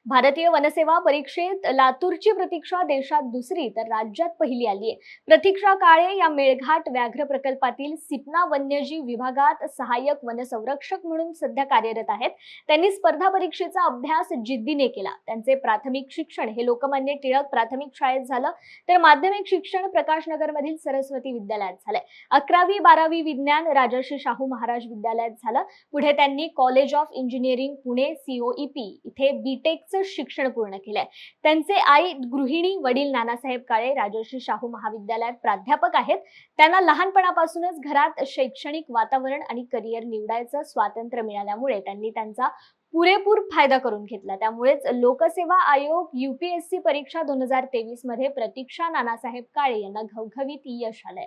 भारतीय वनसेवा परीक्षेत लातूरची प्रतीक्षा देशात दुसरी तर राज्यात पहिली आली आहे। प्रतीक्षा काळे या मेळघाट व्याघ्र प्रकल्पातील सिपना वन्यजीव विभागात सहाय्यक वनसंरक्षक म्हणून सध्या कार्यरत आहेत। त्यांनी स्पर्धा परीक्षेचा अभ्यास जिद्दीने केला। त्यांचे प्राथमिक शिक्षण हे लोकमान्य टिळक प्राथमिक शाळेत झालं, तर माध्यमिक शिक्षण प्रकाशनगर मधील सरस्वती विद्यालयात झाले। 11वी 12वी विज्ञान राजर्षी शाहू महाराज विद्यालयात झालं। पुढे त्यांनी college of engineering Pune COEP इथे बीटेकचं शिक्षण पूर्ण केलंय। त्यांचे आई गृहिणी, वडील नानासाहेब काळे राजर्षी शाहू महाविद्यालयात प्राध्यापक आहेत। त्यांना लहानपणापासूनच घरात शैक्षणिक वातावरण आणि करिअर निवडायचं स्वातंत्र्य मिळाल्यामुळे त्यांनी त्यांचा पुरेपूर फायदा करून घेतला। त्यामुळेच लोकसेवा आयोग UPSC परीक्षा 2023 मध्ये प्रतीक्षा नानासाहेब काळे यांना घवघवीत यश आलंय।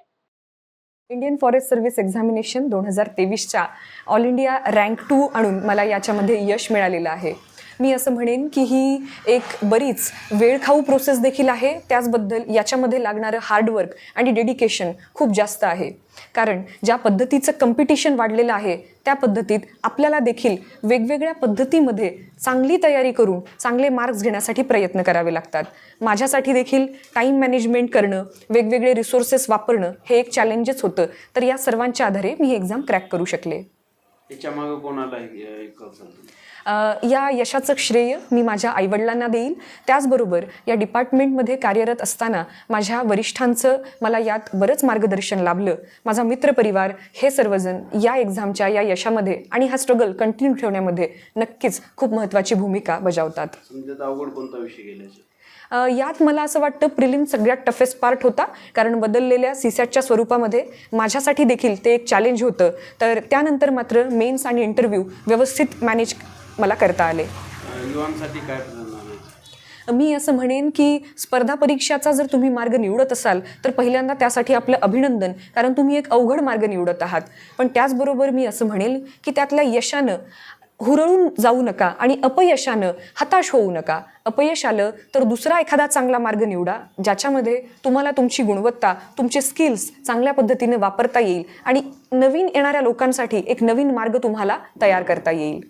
इंडियन फॉरेस्ट सर्व्हिस एक्झामिनेशन 2023च्या ऑल इंडिया रँक 2 आणून मला याच्यामध्ये यश मिळालेलं आहे। मी असं म्हणेन की ही एक बरीच वेळखाऊ प्रोसेस देखील आहे। त्याचबद्दल याच्यामध्ये लागणारं हार्डवर्क आणि डेडिकेशन खूप जास्त आहे, कारण ज्या पद्धतीचं कॉम्पिटिशन वाढलेलं आहे त्या पद्धतीत आपल्याला देखील वेगवेगळ्या पद्धतीमध्ये चांगली तयारी करून चांगले मार्क्स घेण्यासाठी प्रयत्न करावे लागतात। माझ्यासाठी देखील टाईम मॅनेजमेंट करणं, वेगवेगळे रिसोर्सेस वापरणं हे एक चॅलेंजच होतं, तर या सर्वांच्या आधारे मी ही एक्झाम क्रॅक करू शकले। याच्यामागे कोणाला या यशाचं श्रेय मी माझ्या आईवडिलांना देईल। त्याचबरोबर या डिपार्टमेंटमध्ये कार्यरत असताना माझ्या वरिष्ठांचं मला यात बरंच मार्गदर्शन लाभलं। माझा मित्रपरिवार हे सर्वजण या एक्झामच्या या यशामध्ये आणि हा स्ट्रगल कंटिन्यू ठेवण्यामध्ये नक्कीच खूप महत्त्वाची भूमिका बजावतात। अवघड कोणता विषय गेल्याचे? यात मला असं वाटतं प्रिलिम सगळ्यात टफेस्ट पार्ट होता, कारण बदललेल्या CSATच्या स्वरूपामध्ये माझ्यासाठी देखील ते एक चॅलेंज होतं। तर त्यानंतर मात्र मेन्स आणि इंटरव्ह्यू व्यवस्थित मॅनेज मला करता आले। युवांसाठी काय मी असं म्हणेन की स्पर्धा परीक्षाचा जर तुम्ही मार्ग निवडत असाल तर पहिल्यांदा त्यासाठी आपलं अभिनंदन, कारण तुम्ही एक अवघड मार्ग निवडत आहात। पण त्याचबरोबर मी असं म्हणेन की त्यातल्या यशानं हुरळून जाऊ नका आणि अपयशानं हताश होऊ नका। अपयश आलं तर दुसरा एखादा चांगला मार्ग निवडा, ज्याच्यामध्ये तुम्हाला तुमची गुणवत्ता, तुमचे स्किल्स चांगल्या पद्धतीने वापरता येईल आणि नवीन येणाऱ्या लोकांसाठी एक नवीन मार्ग तुम्हाला तयार करता येईल।